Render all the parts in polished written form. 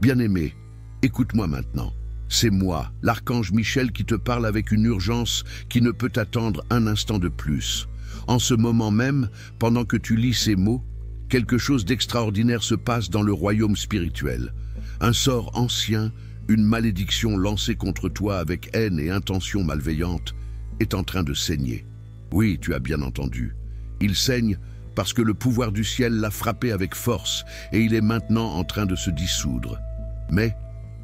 Bien-aimé, écoute-moi maintenant. C'est moi, l'archange Michel, qui te parle avec une urgence qui ne peut attendre un instant de plus. En ce moment même, pendant que tu lis ces mots, quelque chose d'extraordinaire se passe dans le royaume spirituel. Un sort ancien, une malédiction lancée contre toi avec haine et intention malveillante, est en train de saigner. Oui, tu as bien entendu. Il saigne parce que le pouvoir du ciel l'a frappé avec force et il est maintenant en train de se dissoudre. Mais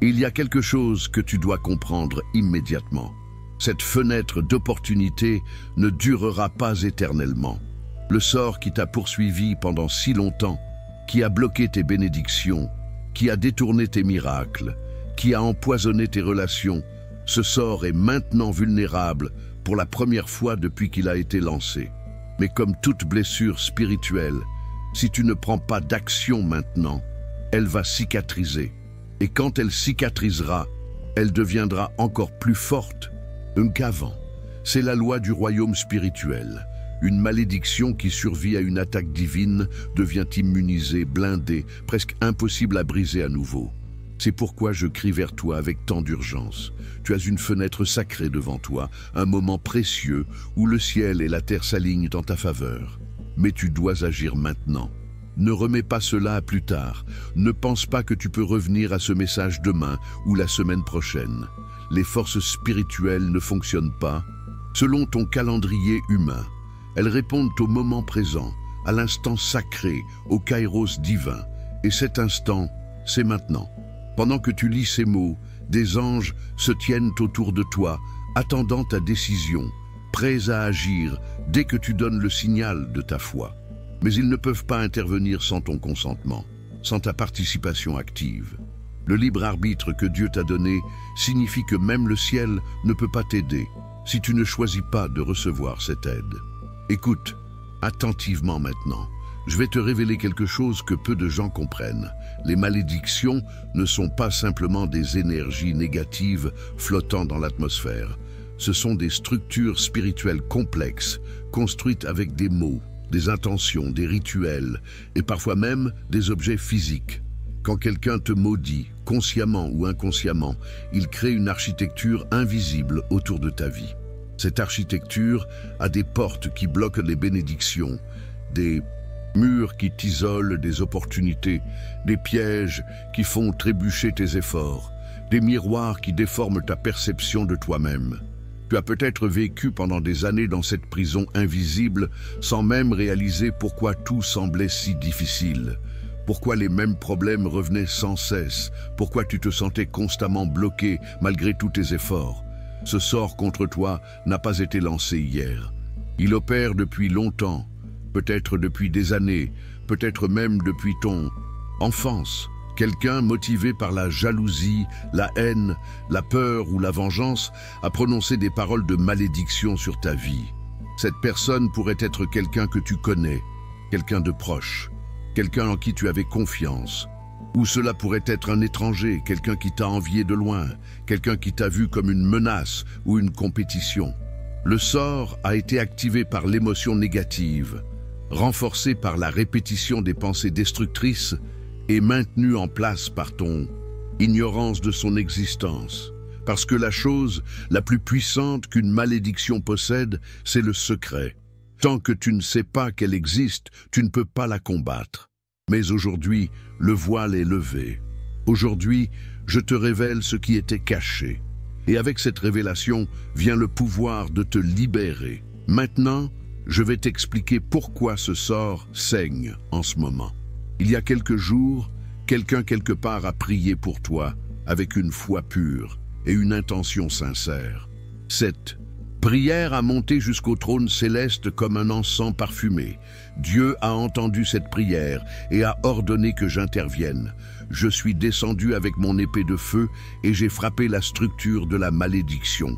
il y a quelque chose que tu dois comprendre immédiatement. Cette fenêtre d'opportunité ne durera pas éternellement. Le sort qui t'a poursuivi pendant si longtemps, qui a bloqué tes bénédictions, qui a détourné tes miracles, qui a empoisonné tes relations, ce sort est maintenant vulnérable pour la première fois depuis qu'il a été lancé. Mais comme toute blessure spirituelle, si tu ne prends pas d'action maintenant, elle va cicatriser. Et quand elle cicatrisera, elle deviendra encore plus forte qu'avant. C'est la loi du royaume spirituel. Une malédiction qui survit à une attaque divine devient immunisée, blindée, presque impossible à briser à nouveau. C'est pourquoi je crie vers toi avec tant d'urgence. Tu as une fenêtre sacrée devant toi, un moment précieux où le ciel et la terre s'alignent en ta faveur. Mais tu dois agir maintenant. Ne remets pas cela à plus tard. Ne pense pas que tu peux revenir à ce message demain ou la semaine prochaine. Les forces spirituelles ne fonctionnent pas selon ton calendrier humain. Elles répondent au moment présent, à l'instant sacré, au kairos divin. Et cet instant, c'est maintenant. Pendant que tu lis ces mots, des anges se tiennent autour de toi, attendant ta décision, prêts à agir dès que tu donnes le signal de ta foi. Mais ils ne peuvent pas intervenir sans ton consentement, sans ta participation active. Le libre arbitre que Dieu t'a donné signifie que même le ciel ne peut pas t'aider si tu ne choisis pas de recevoir cette aide. Écoute attentivement maintenant. Je vais te révéler quelque chose que peu de gens comprennent. Les malédictions ne sont pas simplement des énergies négatives flottant dans l'atmosphère. Ce sont des structures spirituelles complexes, construites avec des mots, des intentions, des rituels et parfois même des objets physiques. Quand quelqu'un te maudit, consciemment ou inconsciemment, il crée une architecture invisible autour de ta vie. Cette architecture a des portes qui bloquent les bénédictions, des murs qui t'isolent des opportunités, des pièges qui font trébucher tes efforts, des miroirs qui déforment ta perception de toi-même. Tu as peut-être vécu pendant des années dans cette prison invisible sans même réaliser pourquoi tout semblait si difficile, pourquoi les mêmes problèmes revenaient sans cesse, pourquoi tu te sentais constamment bloqué malgré tous tes efforts. Ce sort contre toi n'a pas été lancé hier. Il opère depuis longtemps, peut-être depuis des années, peut-être même depuis ton enfance. Quelqu'un motivé par la jalousie, la haine, la peur ou la vengeance a prononcé des paroles de malédiction sur ta vie. Cette personne pourrait être quelqu'un que tu connais, quelqu'un de proche, quelqu'un en qui tu avais confiance. Ou cela pourrait être un étranger, quelqu'un qui t'a envié de loin, quelqu'un qui t'a vu comme une menace ou une compétition. Le sort a été activé par l'émotion négative, renforcé par la répétition des pensées destructrices et maintenu en place par ton ignorance de son existence. Parce que la chose la plus puissante qu'une malédiction possède, c'est le secret. Tant que tu ne sais pas qu'elle existe, tu ne peux pas la combattre. Mais aujourd'hui, le voile est levé. Aujourd'hui, je te révèle ce qui était caché. Et avec cette révélation vient le pouvoir de te libérer. Maintenant, je vais t'expliquer pourquoi ce sort saigne en ce moment. Il y a quelques jours, quelqu'un quelque part a prié pour toi avec une foi pure et une intention sincère. Cette prière a monté jusqu'au trône céleste comme un encens parfumé. Dieu a entendu cette prière et a ordonné que j'intervienne. Je suis descendu avec mon épée de feu et j'ai frappé la structure de la malédiction.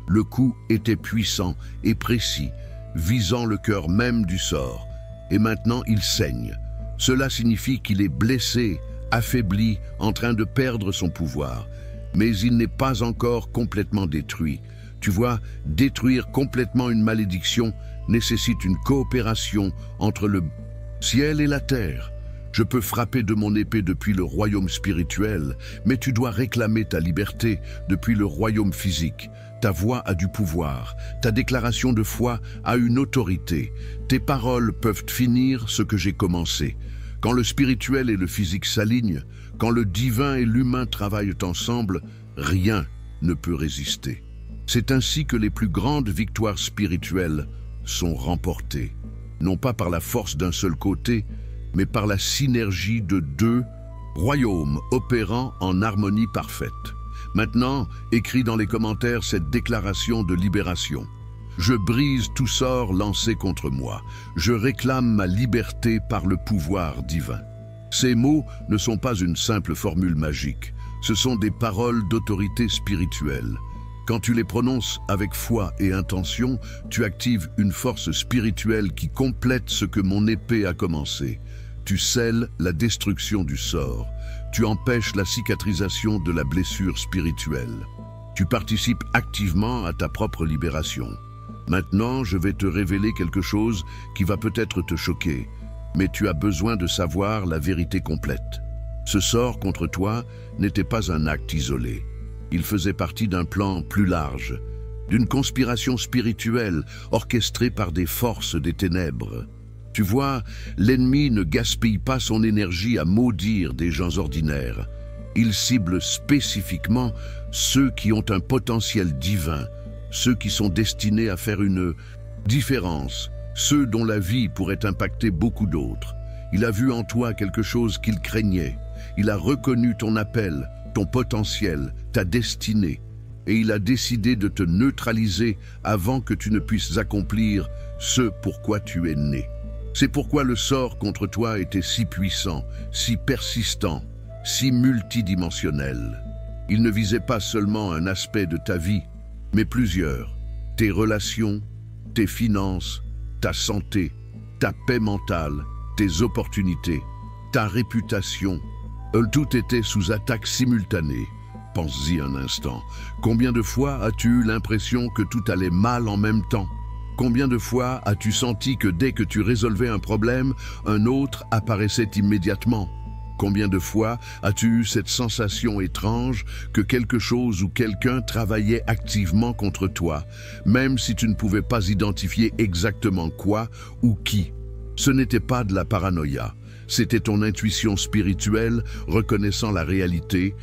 Le coup était puissant et précis, visant le cœur même du sort. Et maintenant il saigne. Cela signifie qu'il est blessé, affaibli, en train de perdre son pouvoir. Mais il n'est pas encore complètement détruit. Tu vois, détruire complètement une malédiction nécessite une coopération entre le ciel et la terre. Je peux frapper de mon épée depuis le royaume spirituel, mais tu dois réclamer ta liberté depuis le royaume physique. Ta voix a du pouvoir, ta déclaration de foi a une autorité. Tes paroles peuvent finir ce que j'ai commencé. Quand le spirituel et le physique s'alignent, quand le divin et l'humain travaillent ensemble, rien ne peut résister. C'est ainsi que les plus grandes victoires spirituelles sont remportées, non pas par la force d'un seul côté, mais par la synergie de deux royaumes opérant en harmonie parfaite. Maintenant, écris dans les commentaires cette déclaration de libération. Je brise tout sort lancé contre moi. Je réclame ma liberté par le pouvoir divin. Ces mots ne sont pas une simple formule magique. Ce sont des paroles d'autorité spirituelle. Quand tu les prononces avec foi et intention, tu actives une force spirituelle qui complète ce que mon épée a commencé. Tu scelles la destruction du sort. Tu empêches la cicatrisation de la blessure spirituelle. Tu participes activement à ta propre libération. Maintenant, je vais te révéler quelque chose qui va peut-être te choquer, mais tu as besoin de savoir la vérité complète. Ce sort contre toi n'était pas un acte isolé. Il faisait partie d'un plan plus large, d'une conspiration spirituelle orchestrée par des forces des ténèbres. Tu vois, l'ennemi ne gaspille pas son énergie à maudire des gens ordinaires. Il cible spécifiquement ceux qui ont un potentiel divin, ceux qui sont destinés à faire une différence, ceux dont la vie pourrait impacter beaucoup d'autres. Il a vu en toi quelque chose qu'il craignait. Il a reconnu ton appel, ton potentiel, ta destinée, et il a décidé de te neutraliser avant que tu ne puisses accomplir ce pourquoi tu es né. C'est pourquoi le sort contre toi était si puissant, si persistant, si multidimensionnel. Il ne visait pas seulement un aspect de ta vie, mais plusieurs. Tes relations, tes finances, ta santé, ta paix mentale, tes opportunités, ta réputation. Tout était sous attaque simultanée. Pense-y un instant. Combien de fois as-tu eu l'impression que tout allait mal en même temps ? Combien de fois as-tu senti que dès que tu résolvais un problème, un autre apparaissait immédiatement ? Combien de fois as-tu eu cette sensation étrange que quelque chose ou quelqu'un travaillait activement contre toi, même si tu ne pouvais pas identifier exactement quoi ou qui ? Ce n'était pas de la paranoïa, c'était ton intuition spirituelle reconnaissant la réalité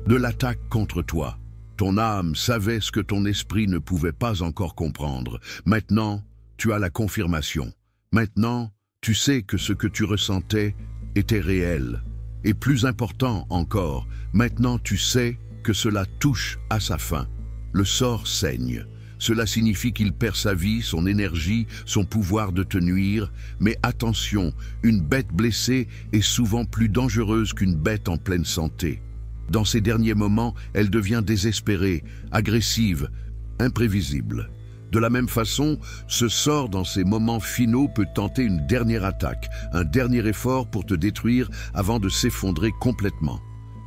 de l'attaque contre toi. Ton âme savait ce que ton esprit ne pouvait pas encore comprendre. Maintenant, tu as la confirmation. Maintenant, tu sais que ce que tu ressentais était réel. Et plus important encore, maintenant tu sais que cela touche à sa fin. Le sort saigne. Cela signifie qu'il perd sa vie, son énergie, son pouvoir de te nuire. Mais attention, une bête blessée est souvent plus dangereuse qu'une bête en pleine santé. Dans ces derniers moments, elle devient désespérée, agressive, imprévisible. De la même façon, ce sort dans ces moments finaux peut tenter une dernière attaque, un dernier effort pour te détruire avant de s'effondrer complètement.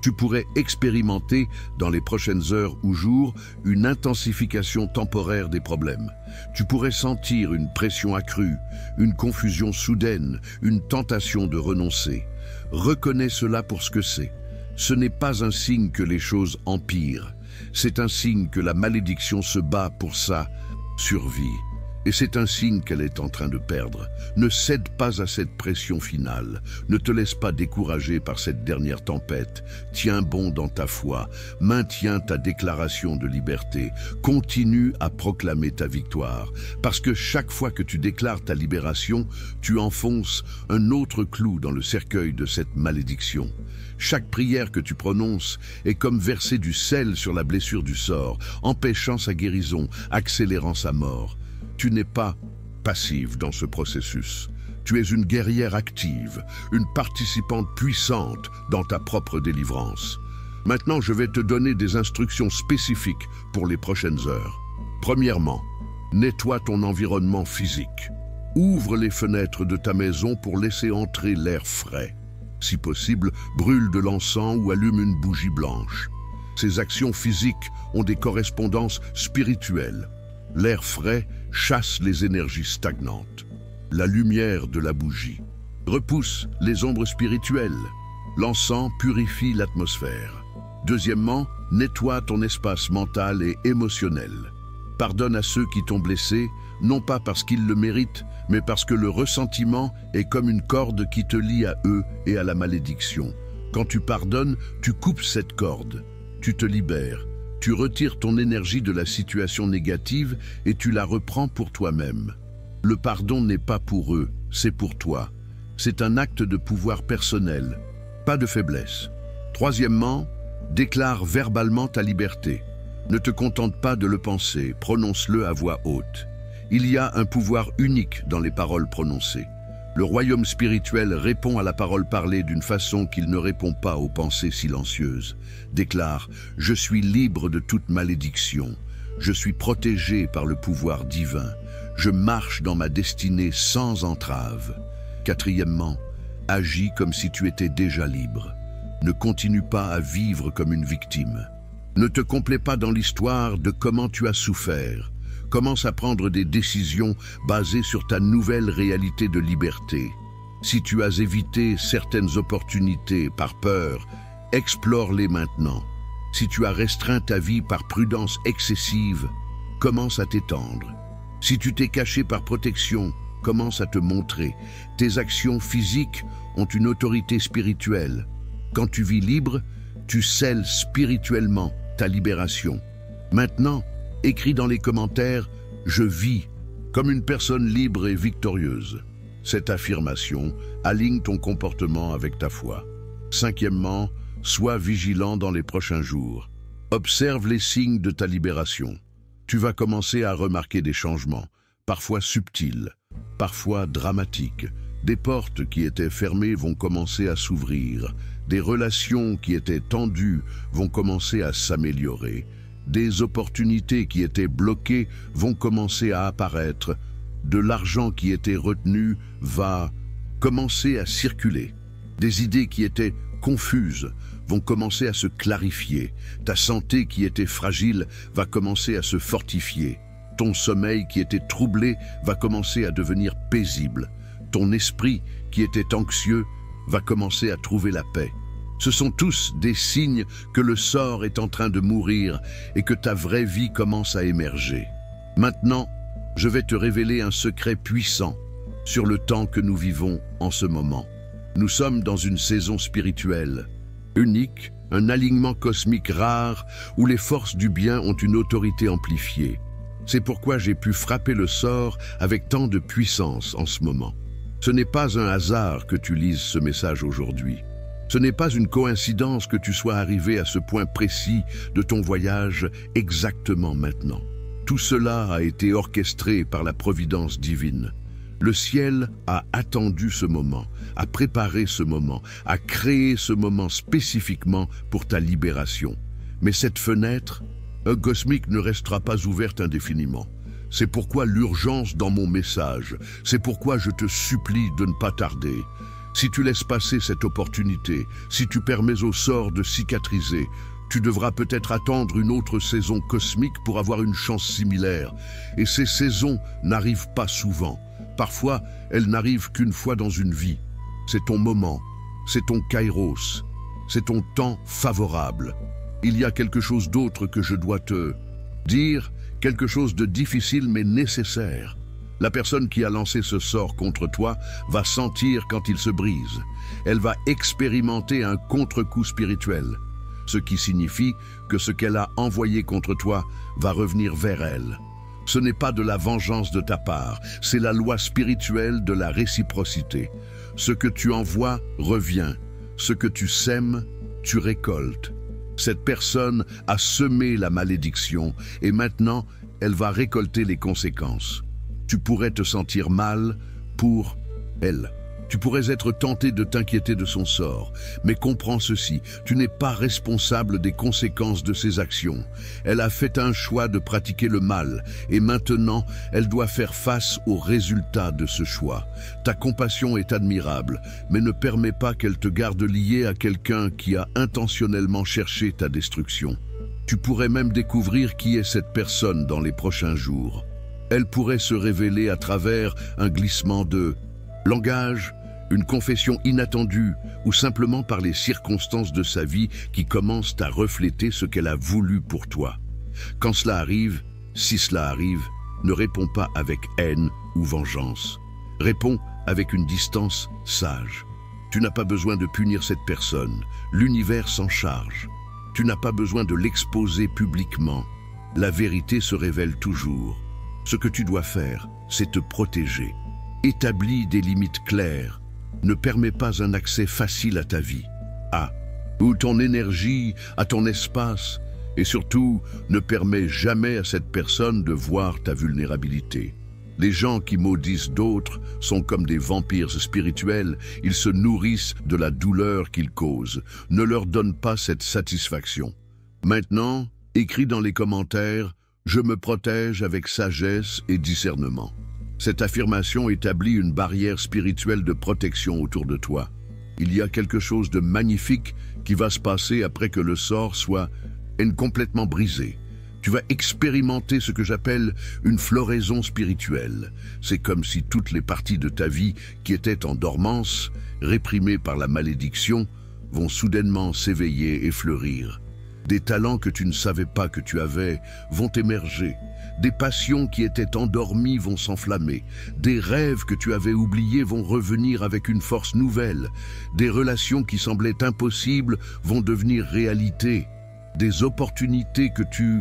Tu pourrais expérimenter, dans les prochaines heures ou jours, une intensification temporaire des problèmes. Tu pourrais sentir une pression accrue, une confusion soudaine, une tentation de renoncer. Reconnais cela pour ce que c'est. Ce n'est pas un signe que les choses empirent. C'est un signe que la malédiction se bat pour sa survie. Et c'est un signe qu'elle est en train de perdre. Ne cède pas à cette pression finale. Ne te laisse pas décourager par cette dernière tempête. Tiens bon dans ta foi. Maintiens ta déclaration de liberté. Continue à proclamer ta victoire. Parce que chaque fois que tu déclares ta libération, tu enfonces un autre clou dans le cercueil de cette malédiction. Chaque prière que tu prononces est comme verser du sel sur la blessure du sort, empêchant sa guérison, accélérant sa mort. Tu n'es pas passive dans ce processus. Tu es une guerrière active, une participante puissante dans ta propre délivrance. Maintenant, je vais te donner des instructions spécifiques pour les prochaines heures. Premièrement, nettoie ton environnement physique. Ouvre les fenêtres de ta maison pour laisser entrer l'air frais. Si possible, brûle de l'encens ou allume une bougie blanche. Ces actions physiques ont des correspondances spirituelles. L'air frais chasse les énergies stagnantes. La lumière de la bougie Repousse les ombres spirituelles. L'encens purifie l'atmosphère. Deuxièmement, nettoie ton espace mental et émotionnel. Pardonne à ceux qui t'ont blessé, non pas parce qu'ils le méritent, mais parce que le ressentiment est comme une corde qui te lie à eux et à la malédiction. Quand tu pardonnes, tu coupes cette corde, tu te libères, tu retires ton énergie de la situation négative et tu la reprends pour toi-même. Le pardon n'est pas pour eux, c'est pour toi. C'est un acte de pouvoir personnel, pas de faiblesse. Troisièmement, déclare verbalement ta liberté. Ne te contente pas de le penser, prononce-le à voix haute. Il y a un pouvoir unique dans les paroles prononcées. Le royaume spirituel répond à la parole parlée d'une façon qu'il ne répond pas aux pensées silencieuses. Déclare « Je suis libre de toute malédiction. Je suis protégé par le pouvoir divin. Je marche dans ma destinée sans entrave. » Quatrièmement, agis comme si tu étais déjà libre. Ne continue pas à vivre comme une victime. Ne te complais pas dans l'histoire de comment tu as souffert. Commence à prendre des décisions basées sur ta nouvelle réalité de liberté. Si tu as évité certaines opportunités par peur, explore-les maintenant. Si tu as restreint ta vie par prudence excessive, commence à t'étendre. Si tu t'es caché par protection, commence à te montrer. Tes actions physiques ont une autorité spirituelle. Quand tu vis libre, tu scelles spirituellement ta libération. Maintenant, écris dans les commentaires « Je vis comme une personne libre et victorieuse ». Cette affirmation aligne ton comportement avec ta foi. Cinquièmement, sois vigilant dans les prochains jours. Observe les signes de ta libération. Tu vas commencer à remarquer des changements, parfois subtils, parfois dramatiques. Des portes qui étaient fermées vont commencer à s'ouvrir. Des relations qui étaient tendues vont commencer à s'améliorer. Des opportunités qui étaient bloquées vont commencer à apparaître. De l'argent qui était retenu va commencer à circuler. Des idées qui étaient confuses vont commencer à se clarifier. Ta santé qui était fragile va commencer à se fortifier. Ton sommeil qui était troublé va commencer à devenir paisible. Ton esprit qui était anxieux va commencer à trouver la paix. Ce sont tous des signes que le sort est en train de mourir et que ta vraie vie commence à émerger. Maintenant, je vais te révéler un secret puissant sur le temps que nous vivons en ce moment. Nous sommes dans une saison spirituelle, unique, un alignement cosmique rare où les forces du bien ont une autorité amplifiée. C'est pourquoi j'ai pu frapper le sort avec tant de puissance en ce moment. Ce n'est pas un hasard que tu lises ce message aujourd'hui. Ce n'est pas une coïncidence que tu sois arrivé à ce point précis de ton voyage exactement maintenant. Tout cela a été orchestré par la providence divine. Le ciel a attendu ce moment, a préparé ce moment, a créé ce moment spécifiquement pour ta libération. Mais cette fenêtre cosmique ne restera pas ouverte indéfiniment. C'est pourquoi l'urgence dans mon message, c'est pourquoi je te supplie de ne pas tarder. Si tu laisses passer cette opportunité, si tu permets au sort de cicatriser, tu devras peut-être attendre une autre saison cosmique pour avoir une chance similaire. Et ces saisons n'arrivent pas souvent. Parfois, elles n'arrivent qu'une fois dans une vie. C'est ton moment, c'est ton kairos, c'est ton temps favorable. Il y a quelque chose d'autre que je dois te dire, quelque chose de difficile mais nécessaire. La personne qui a lancé ce sort contre toi va sentir quand il se brise. Elle va expérimenter un contre-coup spirituel, ce qui signifie que ce qu'elle a envoyé contre toi va revenir vers elle. Ce n'est pas de la vengeance de ta part, c'est la loi spirituelle de la réciprocité. Ce que tu envoies revient, ce que tu sèmes, tu récoltes. Cette personne a semé la malédiction et maintenant elle va récolter les conséquences. Tu pourrais te sentir mal pour elle. Tu pourrais être tenté de t'inquiéter de son sort. Mais comprends ceci, tu n'es pas responsable des conséquences de ses actions. Elle a fait un choix de pratiquer le mal et maintenant, elle doit faire face aux résultats de ce choix. Ta compassion est admirable, mais ne permets pas qu'elle te garde lié à quelqu'un qui a intentionnellement cherché ta destruction. Tu pourrais même découvrir qui est cette personne dans les prochains jours. Elle pourrait se révéler à travers un glissement de langage, une confession inattendue ou simplement par les circonstances de sa vie qui commencent à refléter ce qu'elle a voulu pour toi. Quand cela arrive, si cela arrive, ne réponds pas avec haine ou vengeance. Réponds avec une distance sage. Tu n'as pas besoin de punir cette personne, l'univers s'en charge. Tu n'as pas besoin de l'exposer publiquement. La vérité se révèle toujours. Ce que tu dois faire, c'est te protéger. Établis des limites claires. Ne permets pas un accès facile à ta vie, ou ton énergie, à ton espace, et surtout, ne permets jamais à cette personne de voir ta vulnérabilité. Les gens qui maudissent d'autres sont comme des vampires spirituels, ils se nourrissent de la douleur qu'ils causent. Ne leur donne pas cette satisfaction. Maintenant, écris dans les commentaires « Je me protège avec sagesse et discernement ». Cette affirmation établit une barrière spirituelle de protection autour de toi. Il y a quelque chose de magnifique qui va se passer après que le sort soit complètement brisé. Tu vas expérimenter ce que j'appelle une floraison spirituelle. C'est comme si toutes les parties de ta vie qui étaient en dormance, réprimées par la malédiction, vont soudainement s'éveiller et fleurir. Des talents que tu ne savais pas que tu avais vont émerger. Des passions qui étaient endormies vont s'enflammer. Des rêves que tu avais oubliés vont revenir avec une force nouvelle. Des relations qui semblaient impossibles vont devenir réalité. Des opportunités que tu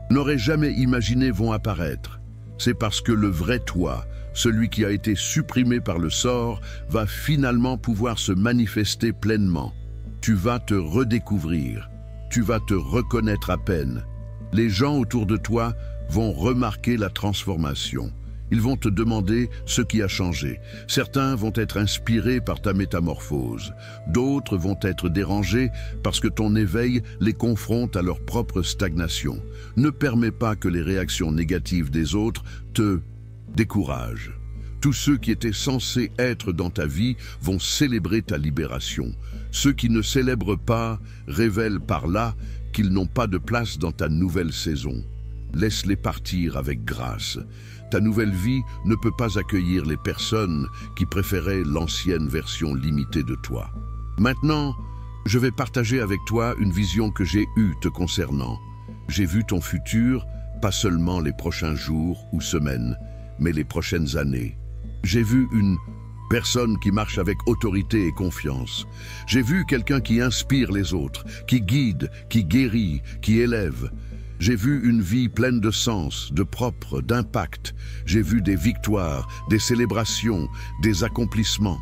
n'aurais jamais imaginées vont apparaître. C'est parce que le vrai toi, celui qui a été supprimé par le sort, va finalement pouvoir se manifester pleinement. Tu vas te redécouvrir. Tu vas te reconnaître à peine. Les gens autour de toi vont remarquer la transformation. Ils vont te demander ce qui a changé. Certains vont être inspirés par ta métamorphose. D'autres vont être dérangés parce que ton éveil les confronte à leur propre stagnation. Ne permets pas que les réactions négatives des autres te découragent. Tous ceux qui étaient censés être dans ta vie vont célébrer ta libération. Ceux qui ne célèbrent pas révèlent par là qu'ils n'ont pas de place dans ta nouvelle saison. Laisse-les partir avec grâce. Ta nouvelle vie ne peut pas accueillir les personnes qui préféraient l'ancienne version limitée de toi. Maintenant, je vais partager avec toi une vision que j'ai eue te concernant. J'ai vu ton futur, pas seulement les prochains jours ou semaines, mais les prochaines années. J'ai vu une personne qui marche avec autorité et confiance. J'ai vu quelqu'un qui inspire les autres, qui guide, qui guérit, qui élève. J'ai vu une vie pleine de sens, de propre, d'impact. J'ai vu des victoires, des célébrations, des accomplissements.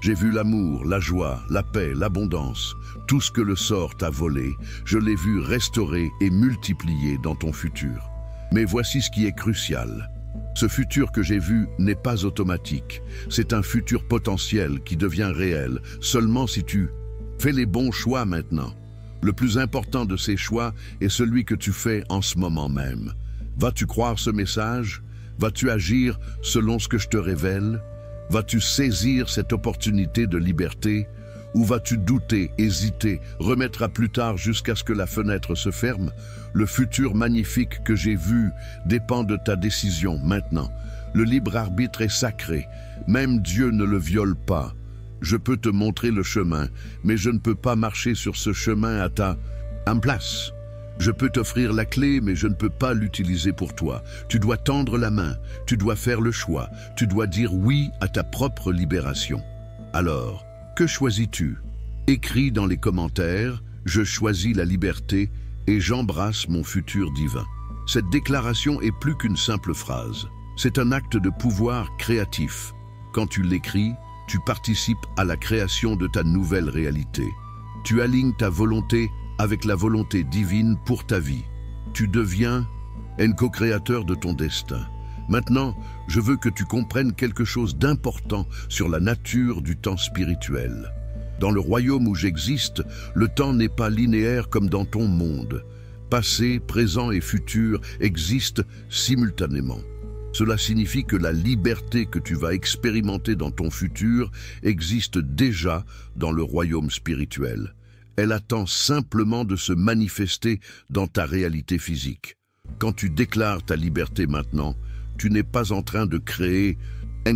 J'ai vu l'amour, la joie, la paix, l'abondance. Tout ce que le sort t'a volé, je l'ai vu restaurer et multiplier dans ton futur. Mais voici ce qui est crucial. Ce futur que j'ai vu n'est pas automatique. C'est un futur potentiel qui devient réel, seulement si tu fais les bons choix maintenant. Le plus important de ces choix est celui que tu fais en ce moment même. Vas-tu croire ce message? Vas-tu agir selon ce que je te révèle? Vas-tu saisir cette opportunité de liberté? Ou vas-tu douter, hésiter, remettre à plus tard jusqu'à ce que la fenêtre se ferme? Le futur magnifique que j'ai vu dépend de ta décision maintenant. Le libre arbitre est sacré. Même Dieu ne le viole pas. Je peux te montrer le chemin, mais je ne peux pas marcher sur ce chemin à ta place. Je peux t'offrir la clé, mais je ne peux pas l'utiliser pour toi. Tu dois tendre la main, tu dois faire le choix, tu dois dire oui à ta propre libération. Alors, que choisis-tu? Écris dans les commentaires « Je choisis la liberté et j'embrasse mon futur divin ». Cette déclaration est plus qu'une simple phrase. C'est un acte de pouvoir créatif. Quand tu l'écris, tu participes à la création de ta nouvelle réalité. Tu alignes ta volonté avec la volonté divine pour ta vie. Tu deviens un co-créateur de ton destin. Maintenant, je veux que tu comprennes quelque chose d'important sur la nature du temps spirituel. Dans le royaume où j'existe, le temps n'est pas linéaire comme dans ton monde. Passé, présent et futur existent simultanément. Cela signifie que la liberté que tu vas expérimenter dans ton futur existe déjà dans le royaume spirituel. Elle attend simplement de se manifester dans ta réalité physique. Quand tu déclares ta liberté maintenant, tu n'es pas en train de créer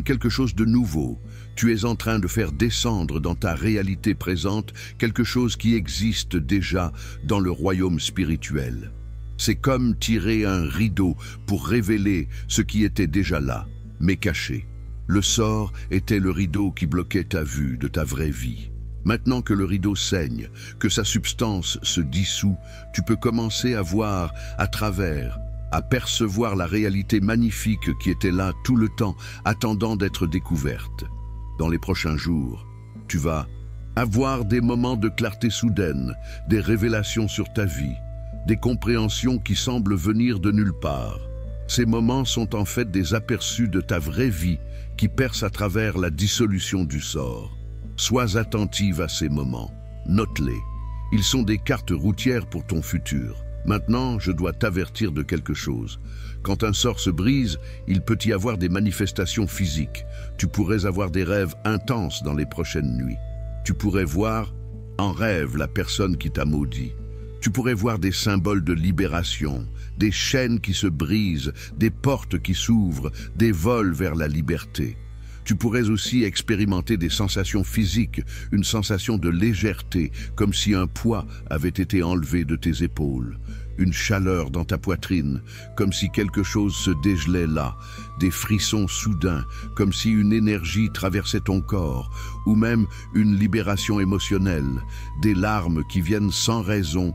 quelque chose de nouveau. Tu es en train de faire descendre dans ta réalité présente quelque chose qui existe déjà dans le royaume spirituel. C'est comme tirer un rideau pour révéler ce qui était déjà là, mais caché. Le sort était le rideau qui bloquait ta vue de ta vraie vie. Maintenant que le rideau saigne, que sa substance se dissout, tu peux commencer à voir à travers, à percevoir la réalité magnifique qui était là tout le temps, attendant d'être découverte. Dans les prochains jours, tu vas avoir des moments de clarté soudaine, des révélations sur ta vie, des compréhensions qui semblent venir de nulle part. Ces moments sont en fait des aperçus de ta vraie vie qui percent à travers la dissolution du sort. Sois attentive à ces moments, note-les. Ils sont des cartes routières pour ton futur. Maintenant, je dois t'avertir de quelque chose. Quand un sort se brise, il peut y avoir des manifestations physiques. Tu pourrais avoir des rêves intenses dans les prochaines nuits. Tu pourrais voir en rêve la personne qui t'a maudit. Tu pourrais voir des symboles de libération, des chaînes qui se brisent, des portes qui s'ouvrent, des vols vers la liberté. Tu pourrais aussi expérimenter des sensations physiques, une sensation de légèreté, comme si un poids avait été enlevé de tes épaules, une chaleur dans ta poitrine, comme si quelque chose se dégelait là, des frissons soudains, comme si une énergie traversait ton corps, ou même une libération émotionnelle, des larmes qui viennent sans raison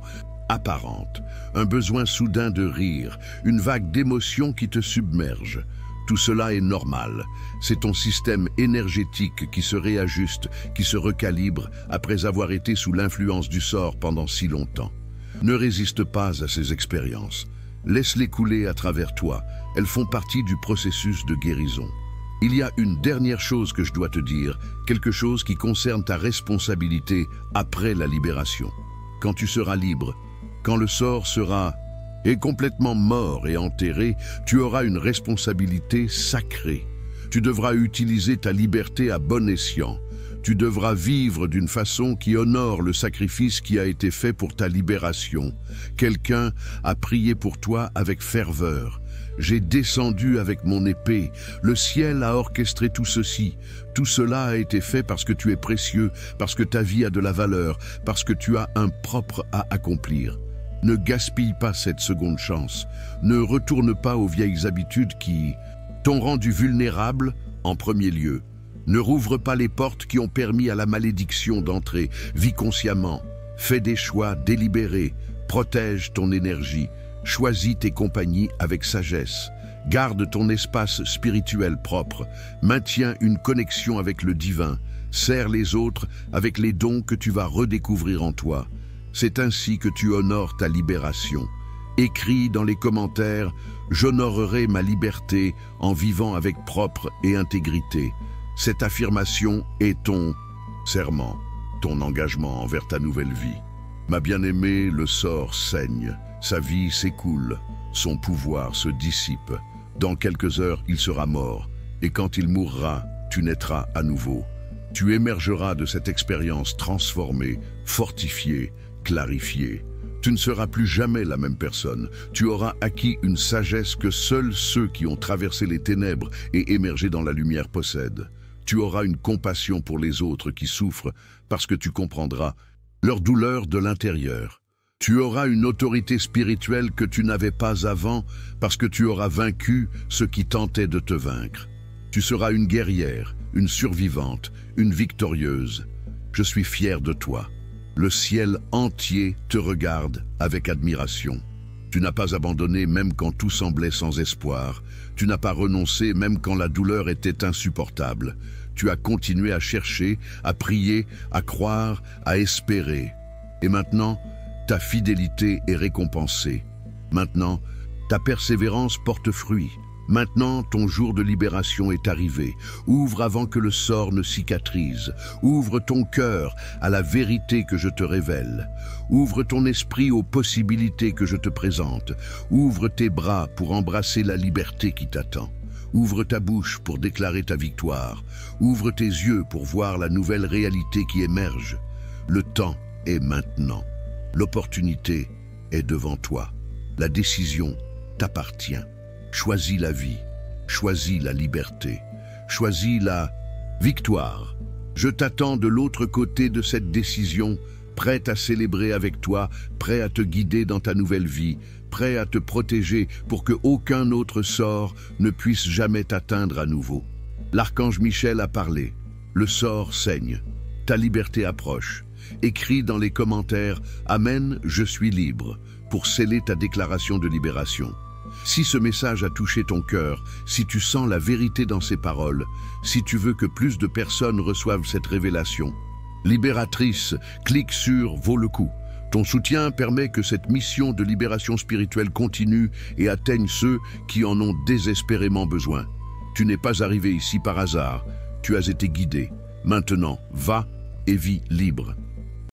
apparente, un besoin soudain de rire, une vague d'émotions qui te submerge. Tout cela est normal. C'est ton système énergétique qui se réajuste, qui se recalibre après avoir été sous l'influence du sort pendant si longtemps. Ne résiste pas à ces expériences. Laisse-les couler à travers toi. Elles font partie du processus de guérison. Il y a une dernière chose que je dois te dire, quelque chose qui concerne ta responsabilité après la libération. Quand tu seras libre, quand le sort sera complètement mort et enterré, tu auras une responsabilité sacrée. Tu devras utiliser ta liberté à bon escient. Tu devras vivre d'une façon qui honore le sacrifice qui a été fait pour ta libération. Quelqu'un a prié pour toi avec ferveur. J'ai descendu avec mon épée. Le ciel a orchestré tout ceci. Tout cela a été fait parce que tu es précieux, parce que ta vie a de la valeur, parce que tu as un propre à accomplir. Ne gaspille pas cette seconde chance. Ne retourne pas aux vieilles habitudes qui t'ont rendu vulnérable en premier lieu. Ne rouvre pas les portes qui ont permis à la malédiction d'entrer. Vis consciemment. Fais des choix délibérés. Protège ton énergie. Choisis tes compagnies avec sagesse. Garde ton espace spirituel propre. Maintiens une connexion avec le divin. Sers les autres avec les dons que tu vas redécouvrir en toi. C'est ainsi que tu honores ta libération. Écris dans les commentaires « J'honorerai ma liberté en vivant avec propre et intégrité ». Cette affirmation est ton serment, ton engagement envers ta nouvelle vie. Ma bien-aimée, le sort saigne, sa vie s'écoule, son pouvoir se dissipe. Dans quelques heures, il sera mort, et quand il mourra, tu naîtras à nouveau. Tu émergeras de cette expérience transformée, fortifiée, clarifiée. Tu ne seras plus jamais la même personne. Tu auras acquis une sagesse que seuls ceux qui ont traversé les ténèbres et émergé dans la lumière possèdent. Tu auras une compassion pour les autres qui souffrent parce que tu comprendras leur douleur de l'intérieur. Tu auras une autorité spirituelle que tu n'avais pas avant parce que tu auras vaincu ceux qui tentaient de te vaincre. Tu seras une guerrière, une survivante, une victorieuse. Je suis fier de toi. Le ciel entier te regarde avec admiration. Tu n'as pas abandonné même quand tout semblait sans espoir. Tu n'as pas renoncé même quand la douleur était insupportable. Tu as continué à chercher, à prier, à croire, à espérer. Et maintenant, ta fidélité est récompensée. Maintenant, ta persévérance porte fruit. Maintenant, ton jour de libération est arrivé. Ouvre avant que le sort ne cicatrise. Ouvre ton cœur à la vérité que je te révèle. Ouvre ton esprit aux possibilités que je te présente. Ouvre tes bras pour embrasser la liberté qui t'attend. Ouvre ta bouche pour déclarer ta victoire. Ouvre tes yeux pour voir la nouvelle réalité qui émerge. Le temps est maintenant. L'opportunité est devant toi. La décision t'appartient. Choisis la vie, choisis la liberté, choisis la Victoire. Je t'attends de l'autre côté de cette décision, prêt à célébrer avec toi, prêt à te guider dans ta nouvelle vie, prêt à te protéger pour que aucun autre sort ne puisse jamais t'atteindre à nouveau. L'archange Michel a parlé. Le sort saigne. Ta liberté approche. Écris dans les commentaires « Amen, je suis libre » pour sceller ta déclaration de libération. Si ce message a touché ton cœur, si tu sens la vérité dans ces paroles, si tu veux que plus de personnes reçoivent cette révélation, libératrice, clique sur « Vaut le coup ». Ton soutien permet que cette mission de libération spirituelle continue et atteigne ceux qui en ont désespérément besoin. Tu n'es pas arrivé ici par hasard, tu as été guidé. Maintenant, va et vis libre.